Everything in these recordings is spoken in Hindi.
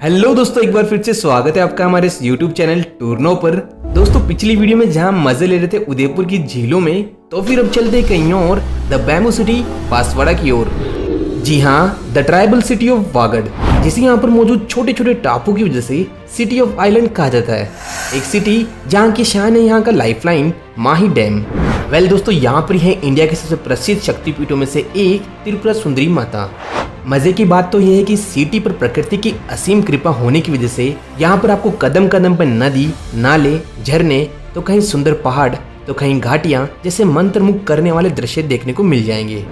हेलो दोस्तों, एक बार फिर से स्वागत है आपका हमारे इस YouTube चैनल टूरनो पर। दोस्तों, पिछली वीडियो में जहां मजे ले रहे थे उदयपुर की झीलों में, तो फिर अब चलते कहीं और द बैम्बू सिटी बांसवाड़ा की ओर। जी हाँ, the tribal city of Vagad, जिसे यहाँ पर मौजूद छोटे छोटे टापू की वजह से सिटी ऑफ आइलैंड कहा जाता है। एक सिटी जहाँ की शान है यहाँ का लाइफलाइन माही डैम। वेल दोस्तों, यहाँ पर है इंडिया के सबसे प्रसिद्ध शक्तिपीठों में से एक त्रिपुरा सुंदरी माता। मजे की बात तो यह है कि सिटी पर प्रकृति की असीम कृपा होने की वजह से यहाँ पर आपको कदम कदम पर नदी, नाले, झरने, तो कहीं सुंदर पहाड़, तो कहीं घाटियां जैसे मंत्रमुग्ध करने वाले दृश्य देखने को मिल जाएंगे।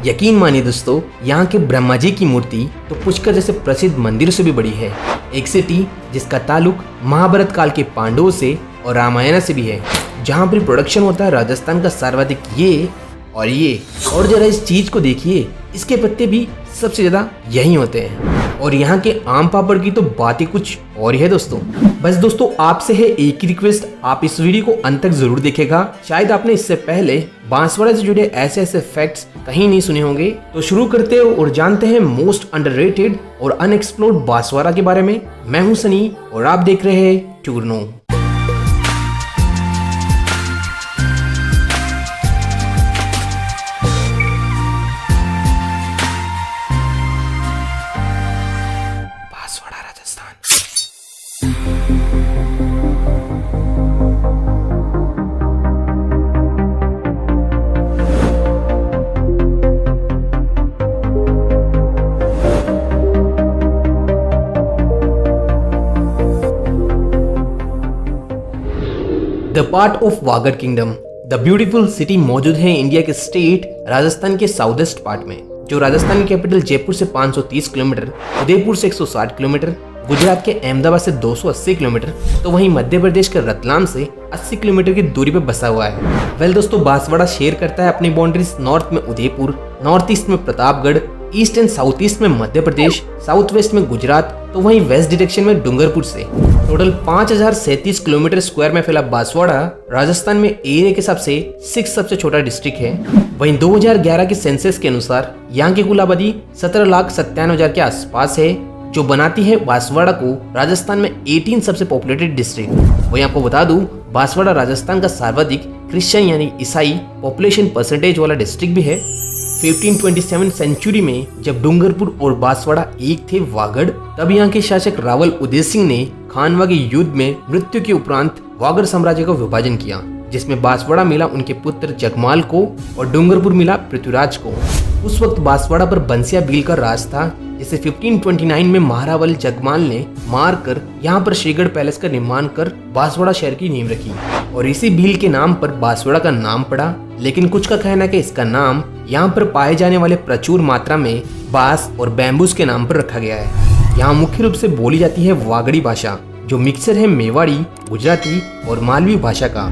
यकीन मानिए दोस्तों, यहाँ के ब्रह्मा जी की मूर्ति तो पुष्कर जैसे प्रसिद्ध मंदिरों से भी बड़ी है। एक सिटी जिसका ताल्लुक महाभारत काल के पांडवों से और रामायण से भी है, जहाँ पर प्रोडक्शन होता है राजस्थान का सर्वाधिक ये और ये। और जरा इस चीज को देखिए, इसके पत्ते भी सबसे ज्यादा यही होते हैं। और यहाँ के आम पापड़ की तो बात ही कुछ और ही है दोस्तों। बस दोस्तों, आपसे है एक ही रिक्वेस्ट, आप इस वीडियो को अंत तक जरूर देखेगा। शायद आपने इससे पहले बांसवाड़ा से जुड़े ऐसे ऐसे फैक्ट्स कहीं नहीं सुने होंगे। तो शुरू करते हैं और जानते हैं मोस्ट अंडररेटेड और अनएक्सप्लोर्ड बांसवाड़ा के बारे में। मैं हूँ सनी और आप देख रहे हैं टूरनो। The part of Vagad kingdom, the beautiful city मौजूद है इंडिया के स्टेट राजस्थान के साउथ ईस्ट पार्ट में, जो राजस्थान की कैपिटल जयपुर से 530 किलोमीटर, उदयपुर से 160 किलोमीटर, गुजरात के अहमदाबाद से 280 किलोमीटर, तो वहीं मध्य प्रदेश के रतलाम से 80 किलोमीटर की दूरी पर बसा हुआ है। वेल दोस्तों, बांसवाड़ा शेयर करता है अपनी बाउंड्रीज नॉर्थ में उदयपुर, नॉर्थ ईस्ट में Pratapgarh, east and south east में मध्य प्रदेश, साउथ वेस्ट में गुजरात, तो वहीं वेस्ट डायरेक्शन में डूंगरपुर से। टोटल 5037 किलोमीटर स्क्वायर में फैला बांसवाड़ा राजस्थान में एरिया के हिसाब से 6 सबसे छोटा डिस्ट्रिक्ट है। वहीं 2011 के सेंसस के अनुसार यहाँ की कुल आबादी 17,97,000 के आसपास है, जो बनाती है बांसवाड़ा को राजस्थान में 18 सबसे पॉपुलेटेड डिस्ट्रिक्ट। वहीं आपको बता दूं, बांसवाड़ा राजस्थान का सर्वाधिक क्रिश्चियन यानी ईसाई पॉपुलेशन परसेंटेज वाला डिस्ट्रिक्ट भी है। 1527 सेंचुरी में जब डूंगरपुर और बांसवाड़ा एक थे वागड़, तब यहाँ के शासक रावल उदय सिंह ने खानवा के युद्ध में मृत्यु के उपरांत वागड़ साम्राज्य का विभाजन किया, जिसमें बांसवाड़ा मिला उनके पुत्र जगमाल को और डूंगरपुर मिला पृथ्वीराज को। उस वक्त बांसवाड़ा पर बंसिया भील का राज था, जिसे 1529 में महारावल जगमाल ने मारकर यहाँ पर श्रीगढ़ पैलेस का निर्माण कर बांसवाड़ा शहर की नींव रखी और इसी भील के नाम पर बांसवाड़ा का नाम पड़ा। लेकिन कुछ का कहना है कि इसका नाम यहाँ पर पाए जाने वाले प्रचुर मात्रा में बांस और बैम्बूस के नाम पर रखा गया है। यहाँ मुख्य रूप से बोली जाती है वागड़ी भाषा, जो मिक्सर है मेवाड़ी, गुजराती और मालवी भाषा का।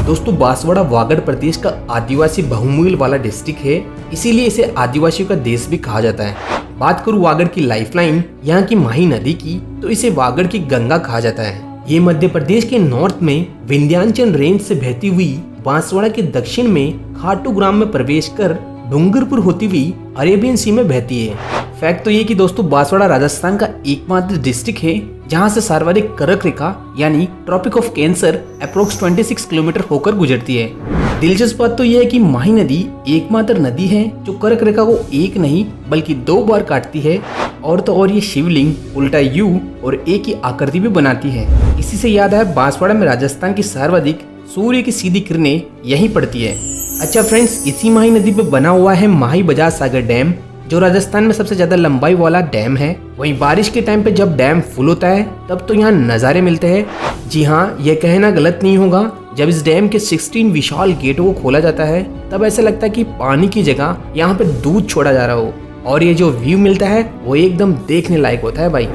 दोस्तों, बांसवाड़ा वागड़ प्रदेश का आदिवासी बहुमूल्य वाला डिस्ट्रिक्ट है, इसीलिए इसे आदिवासियों का देश भी कहा जाता है। बात करूँ वागड़ की लाइफलाइन यहाँ की माही नदी की, तो इसे वागड़ की गंगा कहा जाता है। ये मध्य प्रदेश के नॉर्थ में विंध्याचल रेंज से बहती हुई बांसवाड़ा के दक्षिण में खाटू ग्राम में प्रवेश कर डूंगरपुर होती हुई अरेबियन सी में बहती है। फैक्ट तो ये कि दोस्तों, बांसवाड़ा राजस्थान का एकमात्र डिस्ट्रिक्ट है जहां से सर्वाधिक कर्क रेखा यानी tropic of cancer approx 26 kilometre होकर गुजरती है। दिलचस्प बात तो यह है कि माही नदी एकमात्र नदी है जो कर्क रेखा को एक नहीं बल्कि 2 बार काटती है, और तो और ये शिवलिंग उल्टा यू और ए की आकृति भी बनाती है। इसी से याद आया, बांसवाड़ा में राजस्थान की सर्वाधिक सूर्य की सीधी किरणें यहीं पड़ती है। अच्छा फ्रेंड्स, इसी माही नदी पे बना हुआ है माही बजाज सागर डैम, जो राजस्थान में सबसे ज्यादा लंबाई वाला डैम है। वहीं बारिश के टाइम पे जब डैम फुल होता है तब तो यहाँ नज़ारे मिलते हैं। जी हाँ, यह कहना गलत नहीं होगा, जब इस डैम के 16 विशाल गेटों को खोला जाता है तब ऐसा लगता है कि पानी की जगह यहाँ पे दूध छोड़ा जा रहा हो। और ये जो व्यू मिलता है वो एकदम देखने लायक होता है भाई।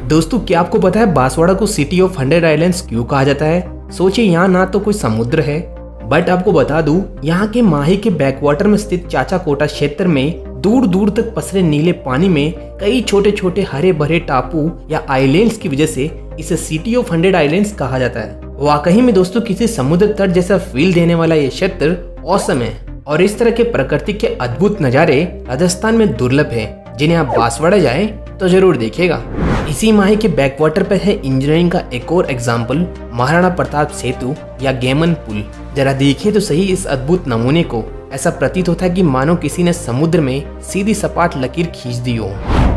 दोस्तों क्या आपको पता है बांसवाड़ा को सिटी ऑफ 100 आइलैंड्स क्यों कहा जाता है? सोचिए यहाँ ना तो कोई समुद्र है, बट आपको बता दूं यहाँ के माही के बैकवाटर में स्थित चाचा कोटा क्षेत्र में दूर दूर तक पसरे नीले पानी में कई छोटे छोटे हरे भरे टापू या आइलैंड्स की वजह से इसे सिटी ऑफ 100 आइलैंड्स कहा जाता है। वाकई में दोस्तों किसी समुद्र तट जैसा फील देने वाला ये क्षेत्र औसम है और इस तरह के प्रकृति के अद्भुत नज़ारे राजस्थान में दुर्लभ है, जिन्हें आप बांसवाड़ा जाए तो जरूर देखिएगा। इसी माही के बैकवाटर पर है इंजीनियरिंग का एक और एग्जाम्पल महाराणा प्रताप सेतु या गेमन पुल। जरा देखिए तो सही इस अद्भुत नमूने को, ऐसा प्रतीत होता है कि मानो किसी ने समुद्र में सीधी सपाट लकीर खींच दी हो।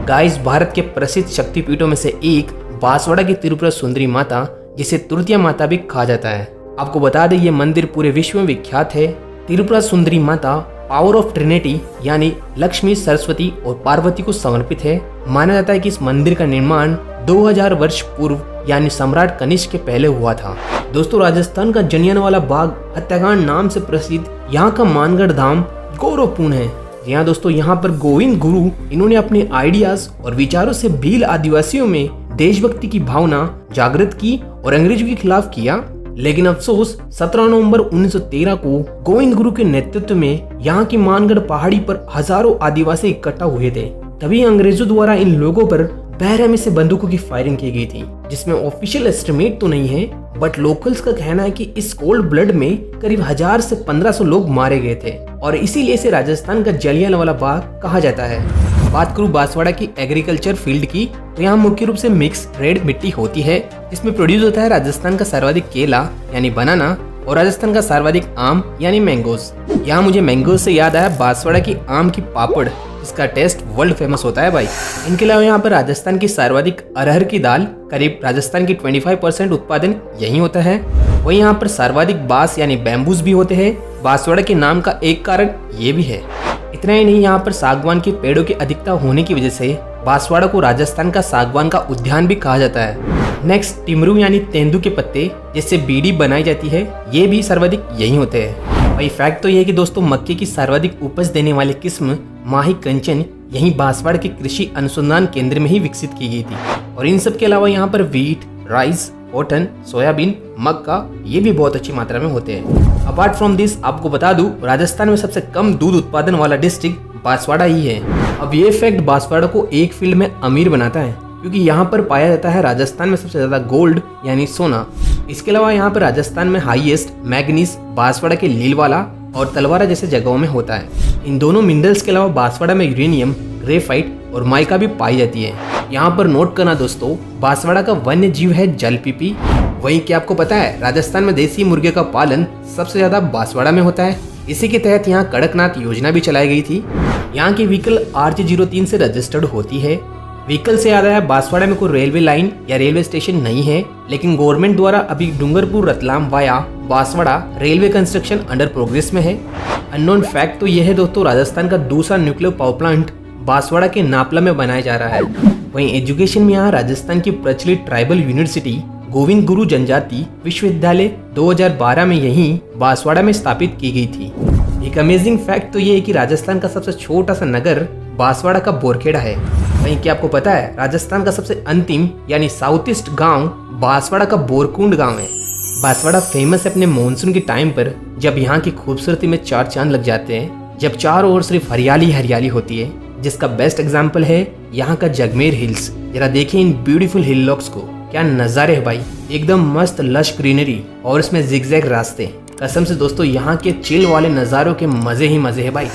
गाइस भारत के प्रसिद्ध शक्तिपीठों में से एक बांसवाड़ा की त्रिपुरा सुंदरी माता, जिसे तुरतिया माता भी कहा जाता है। आपको बता दें ये मंदिर पूरे विश्व में विख्यात है। त्रिपुरा सुंदरी माता पावर ऑफ ट्रिनिटी यानी लक्ष्मी, सरस्वती और पार्वती को समर्पित है। माना जाता है कि इस मंदिर का निर्माण 2000 वर्ष पूर्व यानी सम्राट कनिष्क के पहले हुआ था। दोस्तों राजस्थान का जलियांवाला बाग हत्याकांड नाम से प्रसिद्ध यहाँ का मानगढ़ धाम गौरवपूर्ण है। यहाँ दोस्तों यहाँ पर गोविंद गुरु इन्होंने अपने आइडियाज और विचारों से भील आदिवासियों में देशभक्ति की भावना जागृत की और अंग्रेजों के खिलाफ किया। लेकिन अफसोस 17 नवंबर 1913 को गोविंद गुरु के नेतृत्व में यहाँ की मानगढ़ पहाड़ी पर हजारों आदिवासी इकट्ठा हुए थे। तभी अंग्रेजों द्वारा इन लोगों पर बेरहमी से बंदूकों की फायरिंग की गई थी, जिसमें ऑफिशियल एस्टिमेट तो नहीं है, बट लोकल्स का कहना है कि इस कोल्ड ब्लड में करीब 1000 से 1500 लोग मारे गए थे और इसीलिए इसे राजस्थान का जलियांवाला बाग कहा जाता है। बात करूं बांसवाड़ा की एग्रीकल्चर फील्ड की, तो यहाँ मुख्य रूप से मिक्स रेड मिट्टी होती है, जिसमें प्रोड्यूस होता है राजस्थान का सर्वाधिक केला यानी बनाना और राजस्थान का सर्वाधिक आम यानी मैंगोज। यहाँ मुझे मैंगोज से याद आया बांसवाड़ा की आम की पापड़, इसका टेस्ट वर्ल्ड फेमस होता है भाई। इनके अलावा यहाँ पर राजस्थान की सर्वाधिक अरहर की दाल, करीब राजस्थान की 25% उत्पादन यही होता है। वहीं यहाँ पर सर्वाधिक बांस यानी बैम्बूज भी होते हैं। बांसवाड़ा के नाम का एक कारण ये भी है। इतना ही नहीं, यहाँ पर सागवान के पेड़ों की अधिकता होने की वजह से बांसवाड़ा को राजस्थान का सागवान का उद्यान भी कहा जाता है। नेक्स्ट टिमरू यानी तेंदू के पत्ते जिससे बीड़ी बनाई जाती है, ये भी सर्वाधिक यही होते हैं। भाई फैक्ट तो ये है कि दोस्तों मक्के की सर्वाधिक उपज देने वाली किस्म माही कंचन यही बांसवाड़ा के कृषि अनुसंधान केंद्र में ही विकसित की गई थी। और इन सब के अलावा यहाँ पर वीट, राइस, कॉटन, सोयाबीन, मक्का ये भी बहुत अच्छी मात्रा में होते हैं। अपार्ट फ्रॉम दिस आपको बता दूं राजस्थान में सबसे कम दूध उत्पादन वाला डिस्ट्रिक्ट बांसवाड़ा ही है। अब ये फैक्ट बांसवाड़ा को एक फील्ड में अमीर बनाता है, क्योंकि यहाँ पर पाया जाता है राजस्थान में सबसे ज्यादा गोल्ड यानी सोना। इसके अलावा यहाँ पर राजस्थान में हाईएस्ट मैग्नीज बांसवाड़ा के लीलवाला और तलवारा जैसे जगहों में होता है। इन दोनों मिनरल्स के अलावा बांसवाड़ा में यूरेनियम, ग्रेफाइट और माइका भी पाई जाती है। यहाँ पर नोट करना दोस्तों, बांसवाड़ा का वन्य जीव है जलपीपी। वहीं क्या आपको पता है राजस्थान में देसी मुर्गे का पालन सबसे ज्यादा बांसवाड़ा में होता है। इसी के तहत यहाँ कड़कनाथ योजना भी चलाई गई थी। यहाँ की व्हीकल RJ03 से रजिस्टर्ड होती है। व्हीकल से याद आया बांसवाड़ा में कोई रेलवे लाइन या रेलवे स्टेशन नहीं है, लेकिन गवर्नमेंट द्वारा अभी Dungarpur Ratlam via Banswara railway construction under progress में है। अननोन फैक्ट तो यह है दोस्तों, राजस्थान का दूसरा न्यूक्लियर पावर प्लांट बांसवाड़ा के नापला में बनाया जा रहा है। वहीं एजुकेशन में यहाँ राजस्थान की प्रचलित ट्राइबल यूनिवर्सिटी गोविंद गुरु जनजाति विश्वविद्यालय 2012 में यहीं बांसवाड़ा में स्थापित की गई थी। एक अमेजिंग फैक्ट तो ये है कि राजस्थान का सबसे छोटा सा नगर बांसवाड़ा का बोरखेड़ा है। वहीं क्या आपको पता है राजस्थान का सबसे अंतिम यानी साउथ ईस्ट गाँव बांसवाड़ा का बोरकुंड गाँव है। बांसवाड़ा फेमस है अपने मानसून के टाइम पर, जब यहाँ की खूबसूरती में चार चांद लग जाते हैं, जब चारों ओर सिर्फ हरियाली हरियाली होती है, जिसका बेस्ट एग्जाम्पल है यहाँ का जगमेर हिल्स। जरा देखिए इन ब्यूटीफुल हिल लॉक्स को, क्या नज़ारे है भाई, एकदम मस्त लश ग्रीनरी और इसमें जिगजैग रास्ते। कसम से दोस्तों यहाँ के चिल वाले नज़ारों के मज़े ही मज़े है भाई।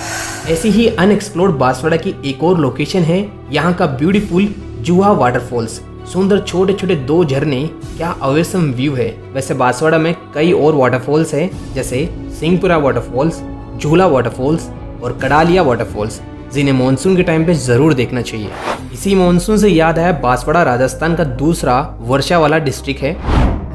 ऐसी ही अनएक्सप्लोर्ड बांसवाड़ा की एक और लोकेशन है यहाँ का ब्यूटीफुल जुहा वाटरफॉल्स। सुंदर छोटे छोटे 2 झरने, क्या अवेसम व्यू है। वैसे बांसवाड़ा में कई और वाटरफॉल्स हैं, जैसे सिंहपुरा वाटरफॉल्स, झूला वाटरफॉल्स और कडालिया वाटरफॉल्स, जिन्हें मानसून के टाइम पे जरूर देखना चाहिए। इसी मानसून से याद आया बांसवाड़ा राजस्थान का दूसरा वर्षा वाला डिस्ट्रिक्ट है।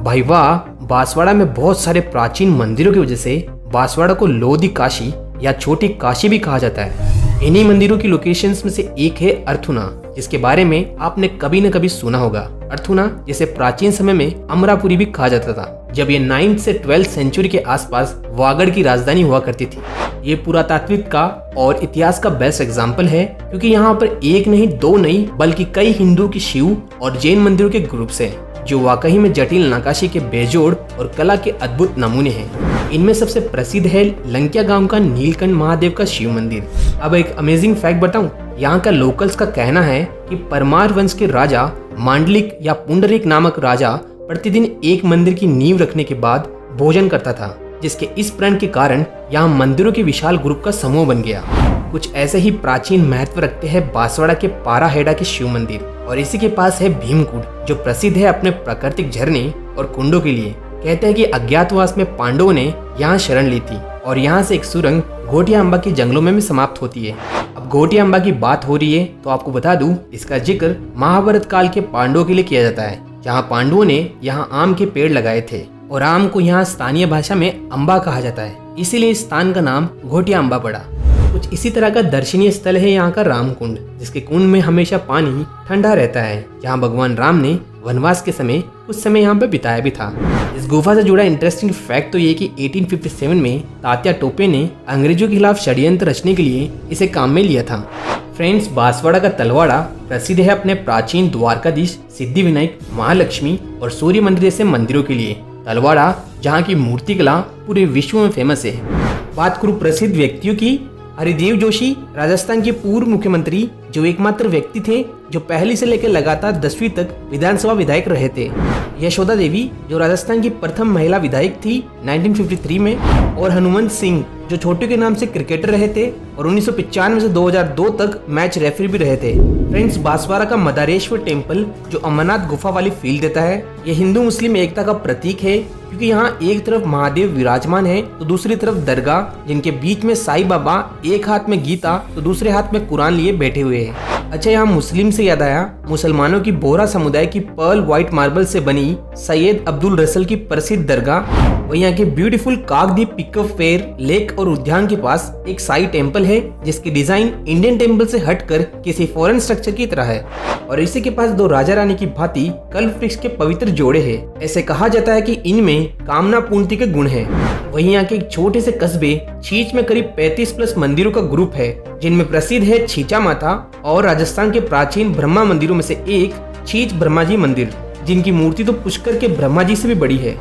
भाई वाह, बांसवाड़ा में बहुत सारे प्राचीन मंदिरों की वजह से बांसवाड़ा को लोधी काशी या छोटी काशी भी कहा जाता है। इन्हीं मंदिरों की लोकेशंस में से एक है अर्थुना, जिसके बारे में आपने कभी न कभी सुना होगा। अर्थुना, जिसे प्राचीन समय में अमरापुरी भी कहा जाता था। जब ये 9th से 12th सेंचुरी के आसपास वागड़ की राजधानी हुआ करती थी। ये पुरातात्विक का और इतिहास का बेस्ट एग्जाम्पल है, क्योंकि यहाँ पर एक नहीं, दो नहीं, बल्कि कई हिंदू की शिव और जैन मंदिरों के ग्रुप्स हैं, जो वाकई में जटिल नक्काशी के बेजोड़ और कला के अद्भुत नमूने हैं। इनमें सबसे प्रसिद्ध है लंकिया गांव का नीलकंठ महादेव का शिव मंदिर। अब एक अमेजिंग फैक्ट बताऊं, यहाँ का लोकल्स का कहना है कि परमार वंश के राजा मांडलिक या पुंडरीक नामक राजा प्रतिदिन एक मंदिर की नींव रखने के बाद भोजन करता था, जिसके इस प्रण के कारण यहाँ मंदिरों के विशाल ग्रुप का समूह बन गया। कुछ ऐसे ही प्राचीन महत्व रखते हैं बांसवाड़ा के पाराहेड़ा के शिव मंदिर, और इसी के पास है भीमकुंड, जो प्रसिद्ध है अपने प्राकृतिक झरने और कुंडों के लिए। कहते हैं कि अज्ञातवास में पांडवों ने यहाँ शरण ली थी, और यहाँ से एक सुरंग घोटिया अम्बा के जंगलों में भी समाप्त होती है। अब घोटिया अम्बा की बात हो रही है तो आपको बता दूं, इसका जिक्र महाभारत काल के पांडवों के लिए किया जाता है, जहाँ पांडवों ने यहाँ आम के पेड़ लगाए थे, और आम को यहाँ स्थानीय भाषा में अम्बा कहा जाता है, इसीलिए इस स्थान का नाम घोटिया अम्बा पड़ा। कुछ इसी तरह का दर्शनीय स्थल है यहाँ का रामकुंड, जिसके कुंड में हमेशा पानी ठंडा रहता है, जहाँ भगवान राम ने वनवास के समय कुछ समय यहाँ पे बिताया भी था। इस गुफा से जुड़ा इंटरेस्टिंग फैक्ट तो ये कि 1857 में तात्या टोपे ने अंग्रेजों के खिलाफ षड्यंत्र रचने के लिए इसे काम में लिया था। फ्रेंड्स, बांसवाड़ा का तलवाड़ा प्रसिद्ध है अपने प्राचीन द्वारकाधीश, सिद्धिविनायक, महालक्ष्मी और सूर्य मंदिर जैसे मंदिरों के लिए। तलवाड़ा जहाँ की मूर्ति कला पूरे विश्व में फेमस है। बात करूँ प्रसिद्ध व्यक्तियों की, हरिदेव जोशी राजस्थान के पूर्व मुख्यमंत्री, जो एकमात्र व्यक्ति थे जो पहली से लेकर लगातार 10वीं तक विधानसभा विधायक रहे थे। यशोदा देवी, जो राजस्थान की प्रथम महिला विधायक थी 1953 में, और हनुमंत सिंह, जो छोटे के नाम से क्रिकेटर रहे थे और 1995 से 2002 तक मैच रेफरी भी रहे थे। फ्रेंड्स, बांसवाड़ा का मदारेश्वर टेम्पल, जो अमरनाथ गुफा वाली फील देता है, ये हिंदू मुस्लिम एकता का प्रतीक है, क्योंकि यहाँ एक तरफ महादेव विराजमान है तो दूसरी तरफ दरगाह, जिनके बीच में साईं बाबा एक हाथ में गीता तो दूसरे हाथ में कुरान लिए बैठे हुए हैं। अच्छा, यहाँ मुस्लिम से याद आया, मुसलमानों की बोहरा समुदाय की पर्ल व्हाइट मार्बल से बनी सैयद अब्दुल रसल की प्रसिद्ध दरगाह, और यहाँ के beautiful Kakdwip pickup fair lake और उद्यान के पास एक साई टेम्पल है, जिसकी डिजाइन इंडियन टेम्पल से हटकर किसी फॉरेन स्ट्रक्चर की तरह है, और इसी के पास दो राजा रानी की भांति कल्प वृक्ष के पवित्र जोड़े हैं। ऐसे कहा जाता है कि इनमें कामना पूर्ति के गुण हैं। वहीं यहाँ के एक छोटे से कस्बे छींच में करीब 35+ मंदिरों का ग्रुप है, जिनमें प्रसिद्ध है छींचा माता और राजस्थान के प्राचीन ब्रह्मा मंदिरों में से एक छींच ब्रह्मा जी मंदिर, जिनकी मूर्ति तो पुष्कर के ब्रह्मा जी से भी बड़ी है।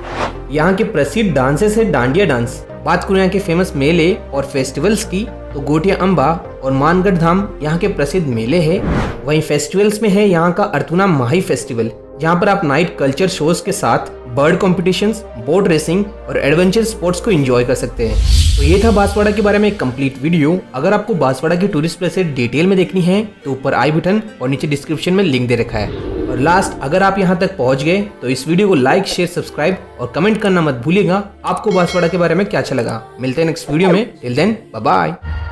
यहाँ के प्रसिद्ध डांसेस है डांडिया डांस। बात करूँ यहाँ के फेमस मेले और फेस्टिवल्स की, तो घोटिया अम्बा और मानगढ़ धाम यहाँ के प्रसिद्ध मेले हैं। वहीं फेस्टिवल्स में है यहाँ का अर्थुना माही फेस्टिवल, जहाँ पर आप नाइट कल्चर शोज के साथ बर्ड कॉम्पिटिशन्स, बोट रेसिंग और एडवेंचर स्पोर्ट्स को एंजॉय कर सकते हैं। तो ये था बांसवाड़ा के बारे में एक कंप्लीट वीडियो। अगर आपको बांसवाड़ा की टूरिस्ट प्लेसेस डिटेल में देखनी है तो ऊपर आई बटन और नीचे डिस्क्रिप्शन में लिंक दे रखा है। और लास्ट, अगर आप यहाँ तक पहुँच गए तो इस वीडियो को लाइक, शेयर, सब्सक्राइब और कमेंट करना मत भूलिएगा। आपको बांसवाड़ा के बारे में क्या अच्छा लगा। मिलते हैं नेक्स्ट वीडियो में। Till then, bye bye.